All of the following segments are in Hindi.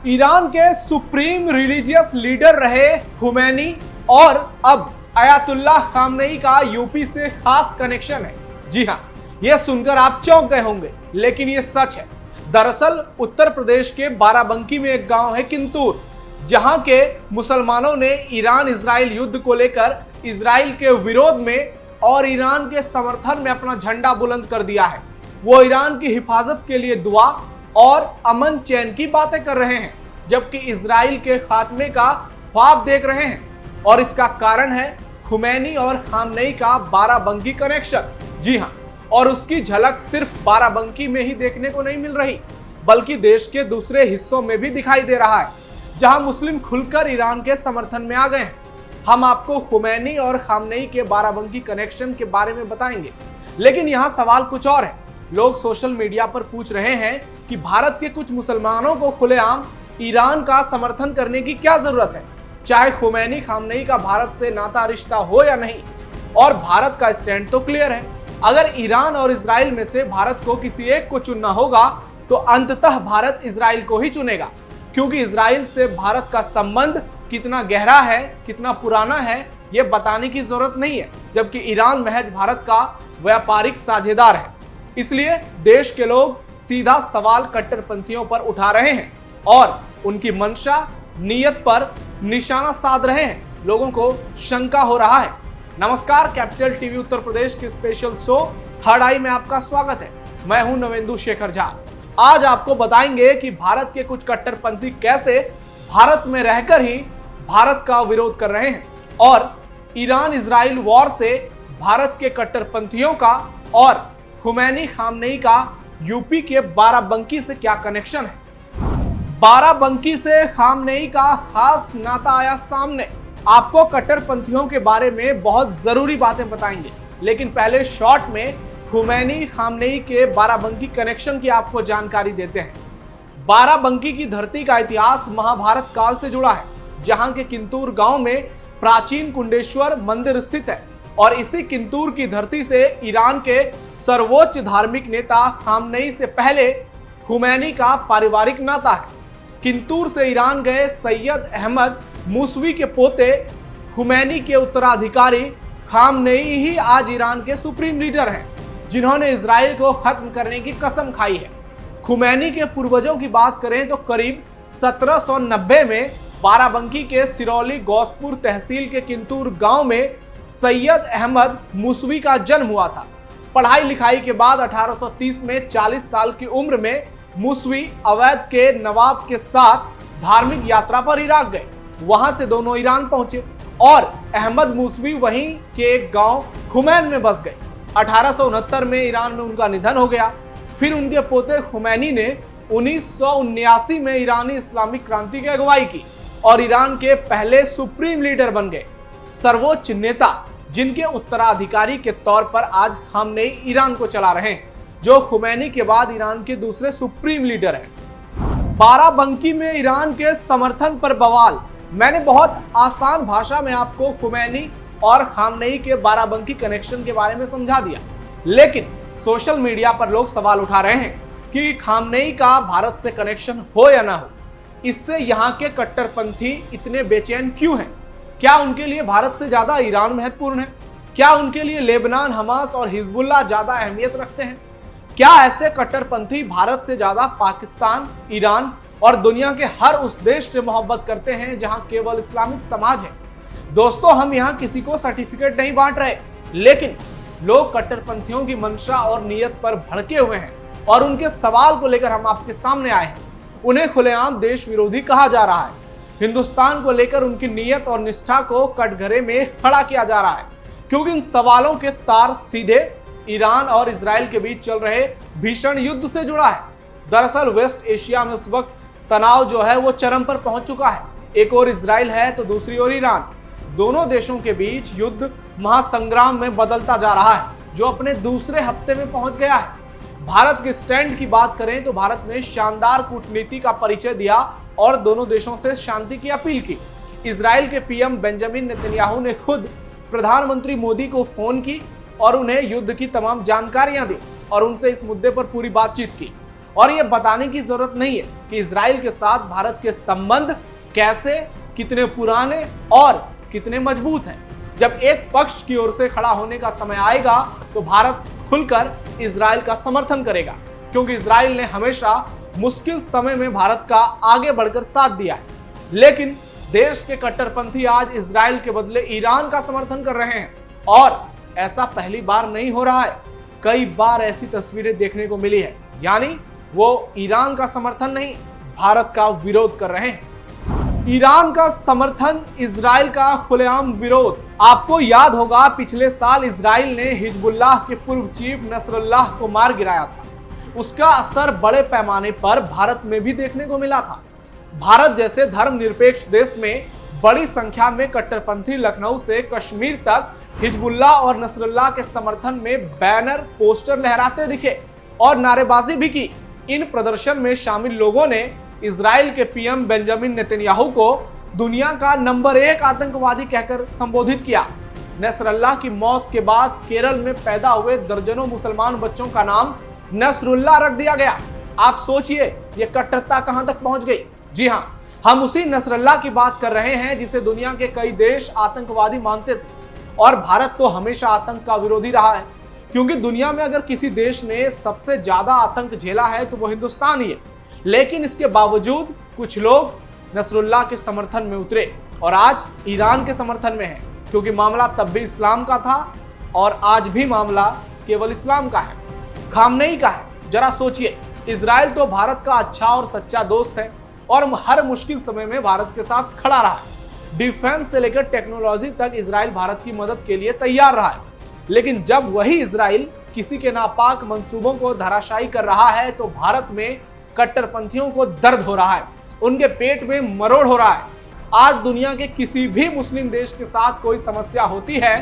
ईरान के सुप्रीम रिलीजियस लीडर रहे खुमैनी और अब अयातुल्लाह खामनेई का यूपी से खास कनेक्शन है। जी हाँ, यह सुनकर आप चौंक गए होंगे, लेकिन यह सच है। दरअसल उत्तर प्रदेश के बाराबंकी में एक गांव है किंतूर, जहां के मुसलमानों ने ईरान इजराइल युद्ध को लेकर इजराइल के विरोध में और ईरान के समर्थन में अपना झंडा बुलंद कर दिया है। वो ईरान की हिफाजत के लिए दुआ और अमन चैन की बातें कर रहे हैं, जबकि इजराइल के खात्मे का ख्वाब देख रहे हैं। और इसका कारण है खुमैनी और खामनेई का बाराबंकी कनेक्शन। जी हाँ, और उसकी झलक सिर्फ बाराबंकी में ही देखने को नहीं मिल रही, बल्कि देश के दूसरे हिस्सों में भी दिखाई दे रहा है, जहां मुस्लिम खुलकर ईरान के समर्थन में आ गए हैं। हम आपको खुमैनी और खामनेई के बाराबंकी कनेक्शन के बारे में बताएंगे, लेकिन यहाँ सवाल कुछ और है। लोग सोशल मीडिया पर पूछ रहे हैं कि भारत के कुछ मुसलमानों को खुलेआम ईरान का समर्थन करने की क्या जरूरत है, चाहे खुमैनी खामनेई का भारत से नाता रिश्ता हो या नहीं। और भारत का स्टैंड तो क्लियर है, अगर ईरान और इजराइल में से भारत को किसी एक को चुनना होगा तो अंततः भारत इजराइल को ही चुनेगा, क्योंकि इजराइल से भारत का संबंध कितना गहरा है, कितना पुराना है, यह बताने की जरूरत नहीं है, जबकि ईरान महज भारत का व्यापारिक साझेदार है। इसलिए देश के लोग सीधा सवाल कट्टरपंथियों पर उठा रहे हैं और उनकी मंशा, नीयत पर निशाना साध रहे हैं। लोगों को शंका हो रहा है। नमस्कार, कैपिटल टीवी उत्तर प्रदेश के स्पेशल शो थर्ड आई में आपका स्वागत है। मैं हूं नवेंदु शेखर झा। आज आपको बताएंगे कि भारत के कुछ कट्टरपंथी कैसे भारत में रहकर ही भारत का विरोध कर रहे हैं और ईरान इजराइल वॉर से भारत के कट्टरपंथियों का और खुमैनी खामनेई का यूपी के बाराबंकी से क्या कनेक्शन है। बाराबंकी से खामनेई का खास नाता आया सामने। आपको कट्टरपंथियों के बारे में बहुत जरूरी बातें बताएंगे, लेकिन पहले शॉर्ट में खुमैनी खामनेई के बाराबंकी कनेक्शन की आपको जानकारी देते हैं। बाराबंकी की धरती का इतिहास महाभारत काल से जुड़ा है, जहां के किंतूर गांव में प्राचीन कुंडेश्वर मंदिर स्थित है और इसी किंतूर की धरती से ईरान के सर्वोच्च धार्मिक नेता खामनेई से पहले खुमैनी का पारिवारिक नाता है। किंतूर से ईरान गए सैयद अहमद मूसवी के पोते खुमैनी के उत्तराधिकारी खामनेई ही आज ईरान के सुप्रीम लीडर हैं, जिन्होंने इजराइल को खत्म करने की कसम खाई है। खुमैनी के पूर्वजों की बात करें तो करीब 1790 में बाराबंकी के सिरौली गौसपुर तहसील के किंतूर गांव में सैयद अहमद मूसवी का जन्म हुआ था। पढ़ाई लिखाई के बाद 1830 में 40 साल की उम्र में मूसवी अवैध के नवाब के साथ धार्मिक यात्रा पर इराक गए। वहां से दोनों ईरान पहुंचे और अहमद मूसवी वहीं के एक गांव खुमैन में बस गए। 1869 में ईरान में उनका निधन हो गया। फिर उनके पोते खुमैनी ने 1979 में ईरानी इस्लामिक क्रांति की अगुवाई की और ईरान के पहले सुप्रीम लीडर बन गए, सर्वोच्च नेता, जिनके उत्तराधिकारी के तौर पर आज खामनेई ईरान को चला रहे हैं, जो खुमैनी के बाद ईरान के दूसरे सुप्रीम लीडर हैं। बाराबंकी में ईरान के समर्थन पर बवाल। मैंने बहुत आसान भाषा में आपको खुमैनी और खामनेई के बाराबंकी कनेक्शन के बारे में समझा दिया, लेकिन सोशल मीडिया पर लोग सवाल उठा रहे हैं कि खामनेई का भारत से कनेक्शन हो या ना हो, इससे यहाँ के कट्टरपंथी इतने बेचैन क्यों हैं? क्या उनके लिए भारत से ज्यादा ईरान महत्वपूर्ण है? क्या उनके लिए लेबनान, हमास और हिजबुल्लाह ज्यादा अहमियत रखते हैं? क्या ऐसे कट्टरपंथी भारत से ज्यादा पाकिस्तान, ईरान और दुनिया के हर उस देश से मोहब्बत करते हैं जहां केवल इस्लामिक समाज है? दोस्तों, हम यहां किसी को सर्टिफिकेट नहीं बांट रहे, लेकिन लोग कट्टरपंथियों की मंशा और नीयत पर भड़के हुए हैं और उनके सवाल को लेकर हम आपके सामने आए हैं। उन्हें खुलेआम देश विरोधी कहा जा रहा है। हिंदुस्तान को लेकर उनकी नीयत और निष्ठा को कटघरे में खड़ा किया जा रहा है, क्योंकि इन सवालों के तार सीधे ईरान और इजराइल के बीच चल रहे भीषण युद्ध से जुड़ा है। दरअसल वेस्ट एशिया में इस वक्त तनाव जो है वो चरम पर पहुंच चुका है। एक ओर इजराइल है तो दूसरी ओर ईरान। दोनों देशों के बीच युद्ध महासंग्राम में बदलता जा रहा है, जो अपने दूसरे हफ्ते में पहुंच गया है। भारत के स्टैंड की बात करें तो भारत ने शानदार कूटनीति का परिचय दिया और दोनों देशों से शांति की अपील की। इजराइल के पीएम बेंजामिन नेतन्याहू ने खुद प्रधानमंत्री मोदी को फोन की और उन्हें युद्ध की तमाम जानकारियां दी और उनसे इस मुद्दे पर पूरी बातचीत की। और ये बताने की जरूरत नहीं है कि इजराइल के साथ भारत के संबंध कैसे, कितने पुराने और कितने मजबूत हैं। जब एक पक्ष की ओर से खड़ा होने का समय आएगा तो भारत खुलकर इजराइल का समर्थन करेगा, क्योंकि इजराइल ने हमेशा मुश्किल समय में भारत का आगे बढ़कर साथ दिया है। लेकिन देश के कट्टरपंथी आज इजराइल के बदले ईरान का समर्थन कर रहे हैं, और ऐसा पहली बार नहीं हो रहा है, कई बार ऐसी तस्वीरें देखने को मिली है। यानी वो ईरान का समर्थन नहीं, भारत का विरोध कर रहे हैं। ईरान का समर्थन, इजराइल का खुलेआम विरोध। आपको याद होगा पिछले साल इजराइल ने हिजबुल्लाह के पूर्व चीफ नसरुल्लाह को मार गिराया था। उसका असर बड़े पैमाने पर भारत में भी देखने को मिला था। भारत जैसे धर्मनिरपेक्ष देश में बड़ी संख्या में कट्टरपंथी लखनऊ से कश्मीर तक हिजबुल्लाह और नसरुल्लाह के समर्थन में बैनर, पोस्टर लहराते दिखे और नारेबाजी भी की। इन प्रदर्शन में शामिल लोगों ने इजराइल के पीएम बेंजामिन नेतन्याहू को दुनिया का नंबर 1 आतंकवादी कहकर संबोधित किया। नसरुल्लाह की मौत के बाद केरल में पैदा हुए दर्जनों मुसलमान बच्चों का नाम नसरुल्लाह रख दिया गया। आप सोचिए ये कट्टरता कहां तक पहुंच गई। जी हां, हम उसी नसरुल्लाह की बात कर रहे हैं जिसे दुनिया के कई देश आतंकवादी मानते थे, और भारत तो हमेशा आतंक का विरोधी रहा है, क्योंकि दुनिया में अगर किसी देश ने सबसे ज्यादा आतंक झेला है तो वो हिंदुस्तान ही है। लेकिन इसके बावजूद कुछ लोग नसरुल्लाह के समर्थन में उतरे और आज ईरान के समर्थन में है, क्योंकि मामला तब भी इस्लाम का था और आज भी मामला केवल इस्लाम का है, खामनेई का है। जरा सोचिए, इजराइल तो भारत का अच्छा और सच्चा दोस्त है और हर मुश्किल समय में भारत के साथ खड़ा रहा है। डिफेंस से लेकर टेक्नोलॉजी तक इजराइल भारत की मदद के लिए तैयार रहा है। लेकिन जब वही इजराइल किसी के नापाक मंसूबों को धराशायी कर रहा है तो भारत में कट्टरपंथियों को दर्द हो रहा है, उनके पेट में मरोड़ हो रहा है। आज दुनिया के किसी भी मुस्लिम देश के साथ कोई समस्या होती है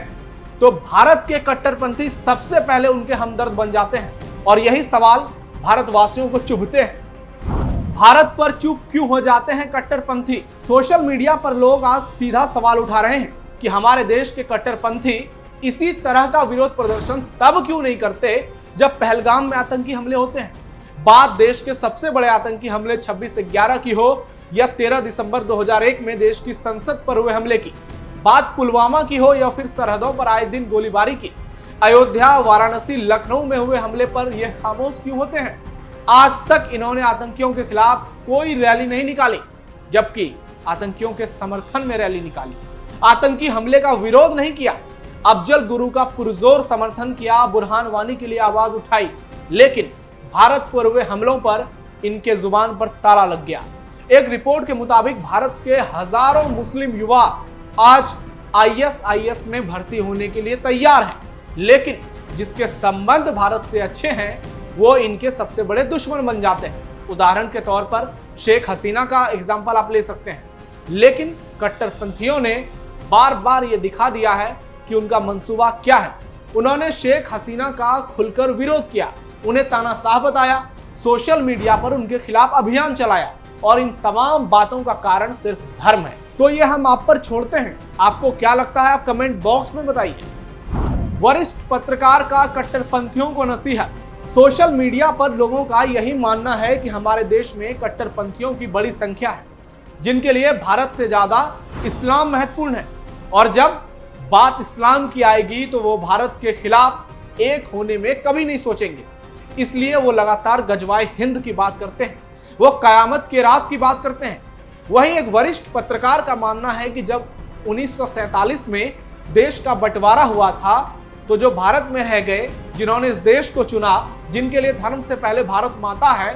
तो भारत के कट्टरपंथी सबसे पहले उनके हमदर्द बन जाते हैं, और यही सवाल भारतवासियों को चुभते हैं। भारत पर चुप क्यों हो जाते हैं कट्टरपंथी? सोशल मीडिया पर लोग आज सीधा सवाल उठा रहे हैं कि हमारे देश के कट्टरपंथी इसी तरह का विरोध प्रदर्शन तब क्यों नहीं करते जब पहलगाम में आतंकी हमले होते हैं। बात देश के सबसे बड़े आतंकी हमले 26/11 की हो या 13 दिसंबर 2001 में देश की संसद पर हुए हमले की, बात पुलवामा की हो या फिर सरहदों पर आए दिन गोलीबारी की, अयोध्या, वाराणसी, लखनऊ में हुए हमले पर यह खामोश क्यों होते हैं? आज तक इन्होंने आतंकियों के खिलाफ कोई रैली नहीं निकाली, जबकि आतंकियों के समर्थन में रैली निकाली। आतंकी हमले का विरोध नहीं किया, अफजल गुरु का पुरजोर समर्थन किया, बुरहान वानी के लिए आवाज उठाई, लेकिन भारत पर हुए हमलों पर इनके जुबान पर ताला लग गया। एक रिपोर्ट के मुताबिक भारत के हजारों मुस्लिम युवा आज आईएसआईएस में भर्ती होने के लिए तैयार हैं, लेकिन जिसके संबंध भारत से अच्छे हैं वो इनके सबसे बड़े दुश्मन बन जाते हैं। उदाहरण के तौर पर शेख हसीना का एग्जाम्पल आप ले सकते हैं। लेकिन कट्टरपंथियों ने बार बार ये दिखा दिया है कि उनका मंसूबा क्या है। उन्होंने शेख हसीना का खुलकर विरोध किया, उन्हें तानाशाह बताया, सोशल मीडिया पर उनके खिलाफ अभियान चलाया, और इन तमाम बातों का कारण सिर्फ धर्म है। तो ये हम आप पर छोड़ते हैं, आपको क्या लगता है आप कमेंट बॉक्स में बताइए। वरिष्ठ पत्रकार का कट्टरपंथियों को नसीहत। सोशल मीडिया पर लोगों का यही मानना है कि हमारे देश में कट्टरपंथियों की बड़ी संख्या है, जिनके लिए भारत से ज्यादा इस्लाम महत्वपूर्ण है, और जब बात इस्लाम की आएगी तो वो भारत के खिलाफ एक होने में कभी नहीं सोचेंगे। इसलिए वो लगातार गजवाए हिंद की बात करते हैं, वो कयामत की रात की बात करते हैं। वहीं एक वरिष्ठ पत्रकार का मानना है कि जब 1947 में देश का बंटवारा हुआ था तो जो भारत में रह गए, जिन्होंने इस देश को चुना, जिनके लिए धर्म से पहले भारत माता है,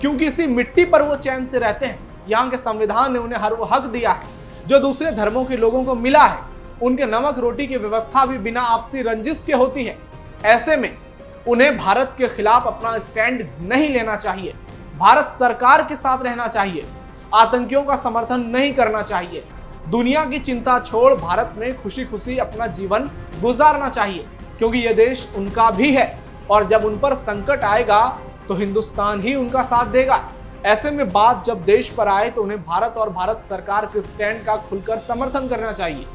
क्योंकि इसी मिट्टी पर वो चैन से रहते हैं। यहाँ के संविधान ने उन्हें हर वो हक दिया है जो दूसरे धर्मों के लोगों को मिला है। उनके नमक रोटी की व्यवस्था भी बिना आपसी रंजिश के होती है। ऐसे में उन्हें भारत के खिलाफ अपना स्टैंड नहीं लेना चाहिए, भारत सरकार के साथ रहना चाहिए, आतंकियों का समर्थन नहीं करना चाहिए, दुनिया की चिंता छोड़ भारत में खुशी खुशी अपना जीवन गुजारना चाहिए, क्योंकि यह देश उनका भी है, और जब उन पर संकट आएगा तो हिंदुस्तान ही उनका साथ देगा। ऐसे में बात जब देश पर आए तो उन्हें भारत और भारत सरकार के स्टैंड का खुलकर समर्थन करना चाहिए।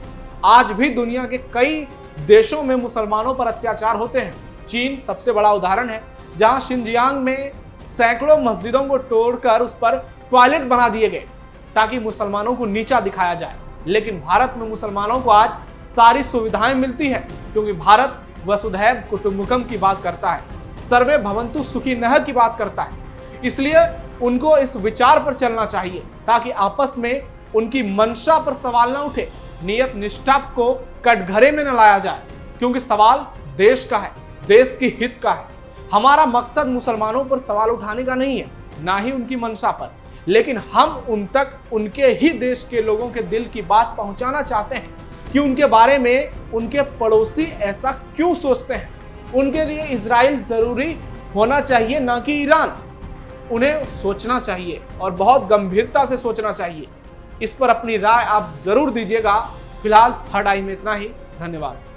आज भी दुनिया के कई देशों में मुसलमानों पर अत्याचार होते हैं। चीन सबसे बड़ा उदाहरण है, जहां शिनजियांग में सैकड़ों मस्जिदों को तोड़कर उस पर टॉयलेट बना दिए गए ताकि मुसलमानों को नीचा दिखाया जाए। लेकिन भारत में मुसलमानों को आज सारी सुविधाएं मिलती हैं क्योंकि भारत वसुधैव कुटुंबकम की बात करता है, सर्वे भवन्तु सुखिनः की बात करता है। इसलिए उनको इस विचार पर चलना चाहिए ताकि आपस में उनकी मंशा पर सवाल ना उठे, नियत निष्ठा को कटघरे में न लाया जाए, क्योंकि सवाल देश का है, देश की हित का है। हमारा मकसद मुसलमानों पर सवाल उठाने का नहीं है, ना ही उनकी मंशा पर, लेकिन हम उन तक उनके ही देश के लोगों के दिल की बात पहुंचाना चाहते हैं कि उनके बारे में उनके पड़ोसी ऐसा क्यों सोचते हैं। उनके लिए इजराइल जरूरी होना चाहिए, ना कि ईरान। उन्हें सोचना चाहिए और बहुत गंभीरता से सोचना चाहिए। इस पर अपनी राय आप जरूर दीजिएगा। फिलहाल थर्ड आई में इतना ही। धन्यवाद।